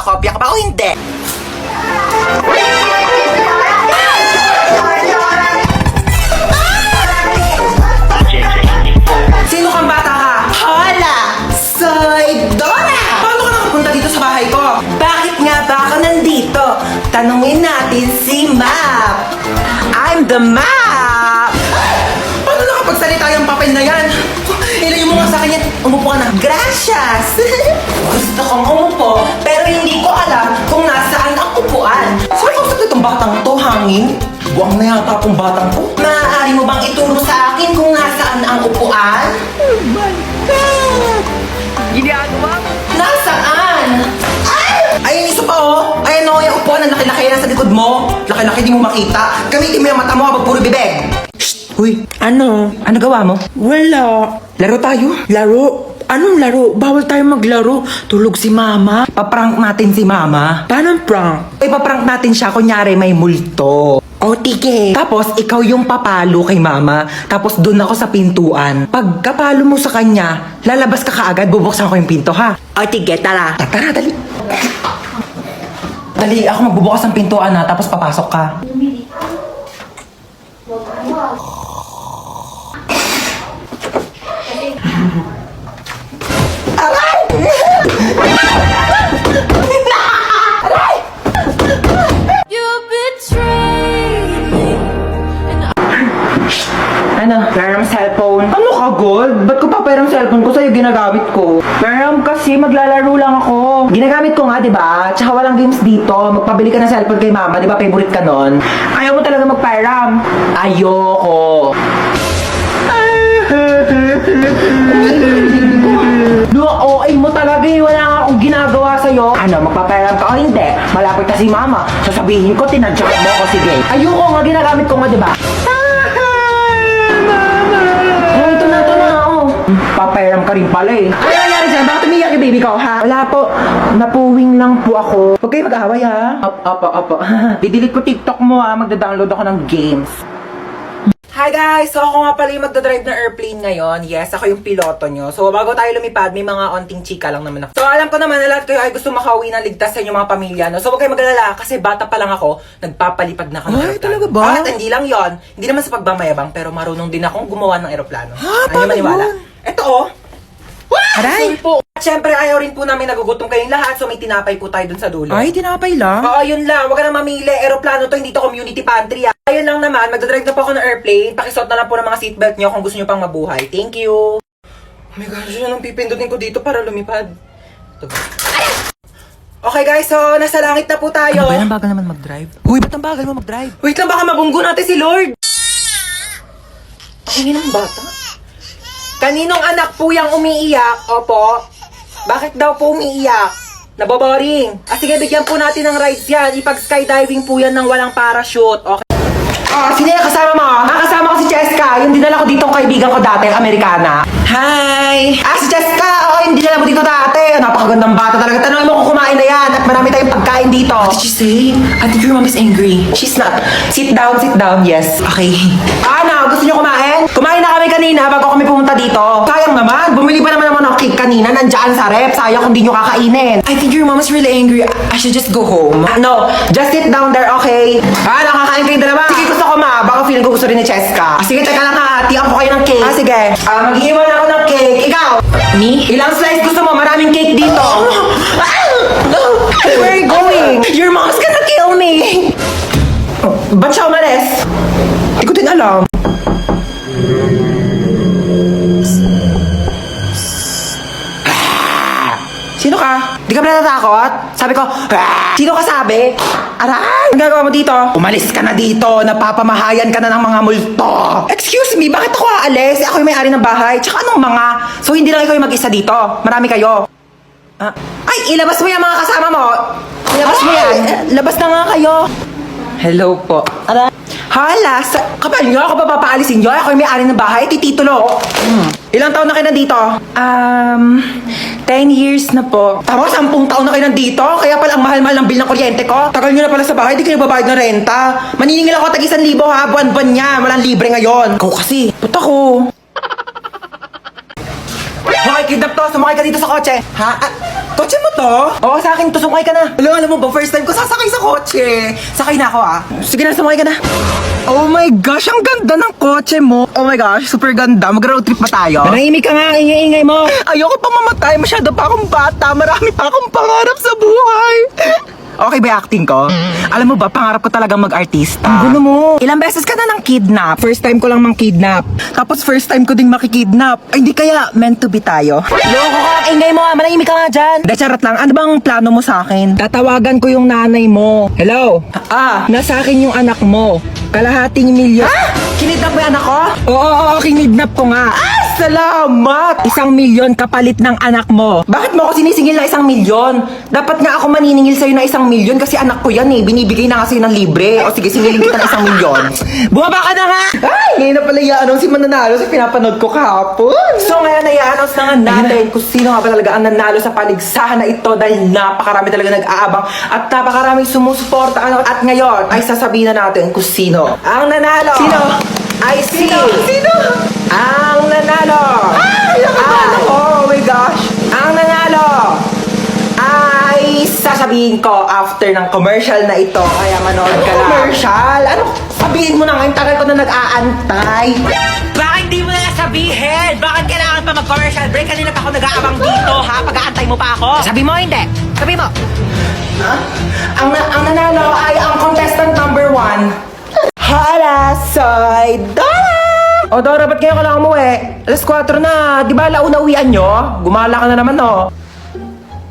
Nakakopya ka ba o hindi? Sino kang bata ka? Hala! Soy Dora! Paano ka nakapunta dito sa bahay ko? Bakit nga ba ako nandito? Tanungin natin si Map! I'm the Map! Paano nakapagsalita yung papel na yan? Ilayo mo nga sa akin yan. Umupo ka na. Gracias! Gusto kong umupo, pero hindi ko alam kung nasaan ang upuan. Saan ko sa itong batang to, hangin? Buwang na yata akong batang to. Maaari mo bang ituro sa akin kung nasaan ang upuan? Oh my God! Ginagawa mo? Nasaan? Ay, isa pa oh! Ay, ano, yung upuan ang laki-laki na sa likod mo. Laki-laki, di mo makita. Gamitin mo yung mata mo habang puro bibig. Shh! Uy, ano? Ano gawa mo? Wala. Laro tayo? Laro? Anong laro? Bawal tayo maglaro. Tulog si mama. Paprank natin si mama. Paano ang prank? Ipaprank natin siya, kunyari may multo. O, tige. Tapos, ikaw yung papalo kay mama. Tapos, doon ako sa pintuan. Pag kapalo mo sa kanya, lalabas ka kaagad, bubuksan ko yung pinto, ha? O, tige, tara. Tara, dali. Dali, ako magbubukas ng pintuan, ha? Tapos, papasok ka. Ano? Pero cellphone. Ano ka, Gold? Ba't ko papairang cellphone ko sa'yo ginagamit ko? Pero kasi maglalaro lang ako. Ginagamit ko nga, di ba? Tsaka walang games dito. Magpabili ka ng cellphone kay mama, di ba? Favorite ka nun. Ayaw mo talaga magpairam. Ayoko. OA mo talaga eh. Wala nga akong ginagawa sa'yo. Ano, magpapairam ka o hindi? Malapit na si mama. Sasabihin ko, tinadyak mo ko. Sige. Ayoko nga, ginagamit ko nga, di ba? Oh, ito na, oh. Papairam ka rin pala eh. Ano nangyari dyan? Bakit umiyak yung baby ko, ha? Wala po. Napuwing lang po ako. Huwag kayo mag-away, ha? Opo. Didelete ko TikTok mo, ha? Magda-download ako ng games. Hi guys! So ako nga pala yung magdadrive ng airplane ngayon. Yes, ako yung piloto nyo. So bago tayo lumipad, may mga onting chika lang naman ako. So alam ko naman na lahat kayo ay gusto makauwi ng ligtas sa inyong mga pamilya. No? So huwag kayo mag-alala kasi bata pa lang ako, nagpapalipad na ako ng Ay, aeroplano. talaga ba? At hindi lang yon, hindi naman sa pagmamayabang, pero marunong din akong gumawa ng aeroplano. Ha? Ano Paano maniwala? yun? Ito oh! Aray! Sorry po. At syempre ayaw rin po namin nagugutom kayong lahat, so may tinapay po tayo dun sa dulo. Ay, tinapay lang. Oo, yun lang. Huwag ka na mamili. Aeroplano to, hindi to community pantry. Ayun lang naman, magdadrive na po ako ng airplane. Pakisuot na lang po ng mga seatbelt nyo kung gusto nyo pang mabuhay. Thank you. Oh my gosh, yun ang pipindutin ko dito para lumipad. Ito ba? Okay guys, so nasa langit na po tayo. Ano ba yan? Ang bagal naman mag-drive. Uy, ba't ang bagal mo mag-drive? Wait lang, baka mabunggo natin si Lord. Ang ingin ng bata. Kaninong anak po yung umiiyak? Opo. Bakit daw po umiiyak? Naboboring. Sige, bigyan po natin ng rides yan. Ipag-skydiving po yan ng walang parachute. Okay. Sino yung kasama mo? Kasama ko si Cheska. Yung dinala ko dito ang kaibigan ko dati, Amerikana. Hi! Si Cheska! Oo, yung dinala mo dito dati. Napakagandang bata talaga. Tanongin mo kung kumain na yan at marami tayong pagkain dito. What did you say? I think your mom is angry. She's not. Sit down, yes. Okay. Ano, gusto niyo kumain? Kumain na kami kanina bago kami pumunta dito. Sayang naman, bumili pa naman ng cake kanina, nandiyan sa rep. Sayang kung di niyo kakainin. I think your mom is really angry. I should just go home. No, just sit down there, okay? Nakakain kayo dalawa. Sige, gusto ko ma. Baka feeling ko gusto rin ni Cheska. Sige, teka lang ha. Tiyan ko kayo ng cake. Sige. Mag-iwan ako ng cake. Ikaw? Me? Ilang slice gusto mo? Maraming cake dito. Where are you going? Your mom's gonna kill me. Ba't siya umalis? Hindi ko din alam. Sino ka? Di ka ba natatakot? Sabi ko, sino ka sabi? Aray! Ang gagawa mo dito? Umalis ka na dito. Napapamahayan ka na ng mga multo. Excuse me, bakit ako aalis? Ako yung may-ari ng bahay. Tsaka anong mga? So hindi lang ikaw yung mag-isa dito. Marami kayo. Ay, ilabas mo yung mga kasama mo. Ilabas mo yan. Labas na nga kayo. Hello po. Aray! Hala, kapal nyo, ako ba papaalisin nyo? Ako yung may-ari ng bahay, titulo. Ilang taon na kayo nandito? 10 years na po. Tama, 10 taon na kayo nandito? Kaya pala ang mahal-mahal ng bill ng kuryente ko. Tagal nyo na pala sa bahay, di kayo babayad ng renta. Maniningil ako tag 1,000 ha, buwan-buwan niya. Walang libre ngayon. Ikaw kasi. Ba't ako? Hoy, kidnap to. Sumakay ka dito sa kotse. Ha? Kotse mo to? Oo, sa akin to. Sumakay ka na. Alam mo ba, first time ko sasakay sa kotse. Sakay na ako ah. Sige na, sumakay ka na. Oh my gosh, ang ganda ng kotse mo. Oh my gosh, super ganda. Mag-road trip pa tayo. Manahimik ka nga, ingay-ingay mo. Ayoko pa mamatay. Masyado pa akong bata. Marami pa akong pangarap sa buhay. Okay ba yung acting ko? Alam mo ba, pangarap ko talagang mag-artista. Ang gulo mo. Ilang beses ka na nang kidnap. First time ko lang mang kidnap. Tapos first time ko ding makikidnap. Ay, hindi kaya meant to be tayo. Loko ka, ingay mo, manahimik ka nga dyan. Hindi, charot lang. Ano bang plano mo sa akin? Tatawagan ko yung nanay mo. Hello? Nasa akin yung anak mo. Kalahating milyon. Kinidnap mo yung anak ko? Oo, kinidnap ko nga. Salamat! 1 milyon kapalit ng anak mo. Bakit mo ako sinisingil na 1 milyon? Dapat nga ako maniningil sa'yo na 1 milyon kasi anak ko yan eh. Binibigay na nga sa'yo ng libre. O sige, singilin kita ng 1 milyon. Bumaba ka na nga! Ay, ngayon na pala i-announce si Mananalo sa pinapanood ko kahapon. So ngayon na i-announce na nga natin kung sino nga ba talaga ang nanalo sa paligsahan na ito dahil napakarami talaga nag-aabang at napakaraming sumusuporta. At ngayon ay sasabihin na natin kung sino ang nanalo. Sino? Ay Sino? Ang nanalo! Oh my gosh! Ang nanalo ay sasabihin ko after ng commercial na ito. Kaya manood ka lang. Commercial? Ano? Sabihin mo na nga, yung tagal ko na nag-aantay. Bakit di mo na sabihin? Bakit kailangan pa mag-commercial break? Kanina pa ako nag-aabang dito, ha? Pag-aantay mo pa ako. Sabi mo, hindi. Sabi mo. Ang nanalo ay ang contestant number 1. Hala, soy Dora! O Dora, ba't ngayon ka lang umuwi? Alas 4 na, di ba launa uwian nyo? Gumala ka na naman, no?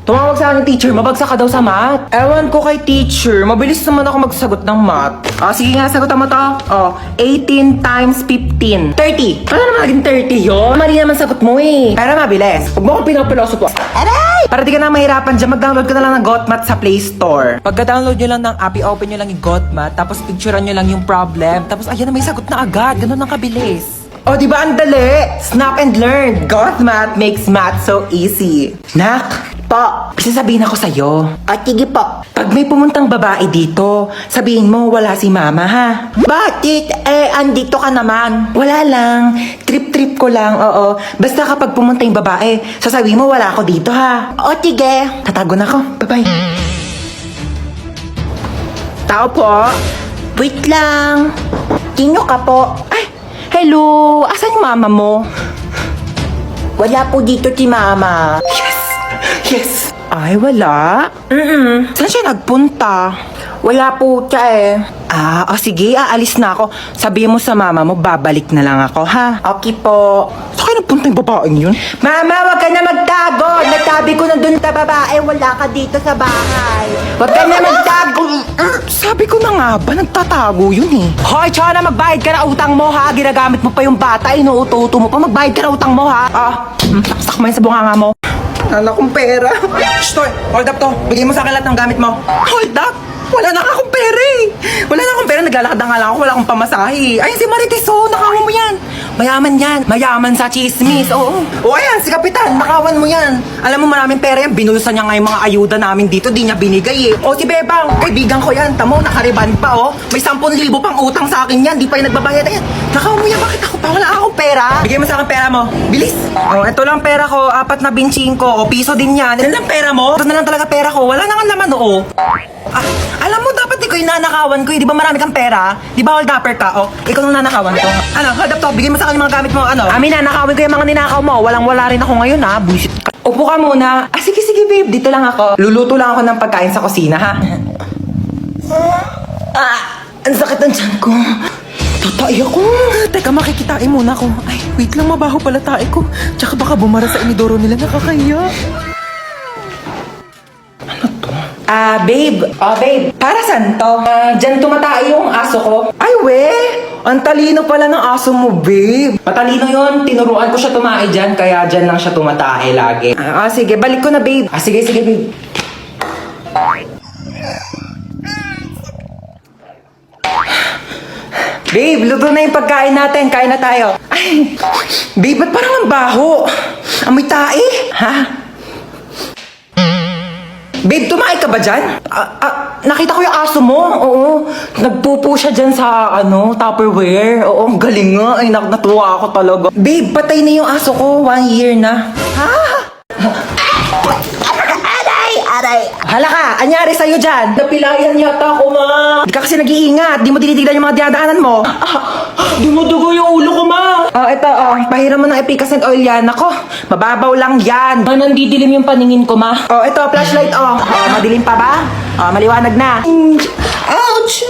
Tumawag sa akin teacher, mabagsak ka daw sa math. Ewan ko kay teacher, mabilis naman ako magsagot ng math. Sige nga, sagutan mo to. 18 times 15. 30. Paano naman naging 30 yun? Mali naman sagot mo eh. Pero mabilis. Huwag mo akong pinopiloso po. Aray! Para di ka na mahirapan dyan, mag-download ka na lang ng GotMath sa Play Store. Pagka-download nyo lang ng app, i-open nyo lang yung GotMath, tapos picturean nyo lang yung problem, tapos ayan na may sagot na agad. Ganun ang kabilis. Di ba ang dali? Snap and learn. GotMath makes math so easy. Nak, po, sasabihin ako sa'yo. Sige po. Pag may pumuntang babae dito, sabihin mo wala si mama ha. Bakit? Andito ka naman. Wala lang. Trip-trip ko lang, oo. Basta kapag pumunta yung babae, sasabihin mo wala ako dito ha. Sige. Tatago na ako. Bye-bye. Tao po. Wait lang. Sino ka po? Ay, hello. Asan yung mama mo? Wala po dito si mama. Yes! Ay, wala? Saan siya nagpunta? Wala po siya eh. Sige, aalis na ako. Sabihin mo sa mama mo, babalik na lang ako, ha? Okay po. Saan kayo nagpunta yung babaeng yun? Mama, wag ka na magtago! Nagtabi ko na dun sa babae, wala ka dito sa bahay. Wag ka na magtago! Sabi ko na nga ba, nagtatago yun eh. Hoy, Chona, magbayad ka na utang mo, ha? Ginagamit mo pa yung bata, inuuto-uto mo pa. Magbayad ka na utang mo, ha? Saksak mo yun sa bunganga mo. Wala akong pera. Shh, hold up to. Bigay mo sa akin lahat ng gamit mo. Hold up? Wala na akong pera eh. Wala na akong pera. Naglalakad na nga lang ako. Wala akong pamasahe. Ayun si Marites, nakawan mo yan. Mayaman yan. Mayaman sa chismis. Oo. Ayan, si Kapitan. Nakawan mo yan. Alam mo, maraming pera yan. Binulusan niya nga yung mga ayuda namin dito. Di niya binigay eh. Si Bebang. Kaibigan ko yan. Tamo, nakariban pa May 10,000 pang utang sa akin yan. Di pa yung nagbabayad. Ayan. Nakawan mo yan. Bakit ako pa? Wala akong pera. Bigay mo sa akin pera mo. Bilis. Ito lang pera ko. 4 na binching ko. Piso din yan. Yan lang pera mo. Ito na lang talaga pera ko. Wala na nga laman, alam mo, dapat ikaw yung nanakawan ko eh. Di ba marami kang pera? Di ba hold upper ka? Ikaw nung nanakawan ko. Hold up to. Bigay mo sa akin yung mga gamit mo. Amin na, nakawin ko yung mga ninakaw mo. Walang-wala rin ako ngayon, ha? Buisit ka. Upo ka muna. Sige, babe. Dito lang ako. Luluto lang ako ng pagkain sa kusina, ha? Ang sakit ng tiyan ko. Tatay ako. Teka, makikitain muna ako. Ay, wait lang, mabaho pala tae ko. Tsaka baka bumara sa inidoro nila. Nakakahiya. Babe. Babe. Para saan to? Diyan tumatay yung aso ko. Ay, we! Ang talino pala ng aso mo, babe. Matalino yon. Tinuruan ko siya tumae dyan, kaya dyan lang siya tumatae lagi. Sige. Balik ko na, babe. Sige, babe. Babe, luto na yung pagkain natin. Kain na tayo. Ay, babe, ba't parang ang baho? Amoy tae? Ha? Babe, tumae ka ba dyan? Nakita ko yung aso mo. Oo. Nagpupo siya dyan sa, Tupperware. Oo, ang galing nga. Ay, natuwa ako talaga. Babe, patay na yung aso ko. 1 year na. Ha? aray. Hala ka, anyari sa'yo dyan? Napilayan yata ako, ma. Di ka kasi nag-iingat. Di mo tinitignan yung mga dinadaanan mo. Dumudugo yung ulo ko, ma. Ito, pahiram mo ng efficacent oil yan. Ako, mababaw lang yan. Nandidilim yung paningin ko, ma. Ito, flashlight, madilim pa ba? Maliwanag na. Ouch!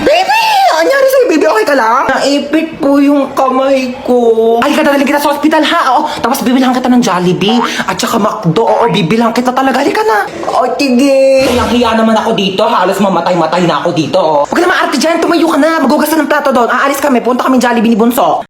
Baby! Anyari sa'yo, baby? Okay ka lang? Naipit po yung kamay ko. Ay, dadalhin kita sa hospital, ha? Tapos bibilang kita ng Jollibee. At saka McDo. Bibilang kita talaga. Halika na. Tige. Hiyang-hiya naman ako dito. Halos mamatay-matay na ako dito. Huwag ka na maarte dyan. Tumayo ka na. Magugas na ng plato doon. Aalis kami. Punta kami Jollibee ni Bunso.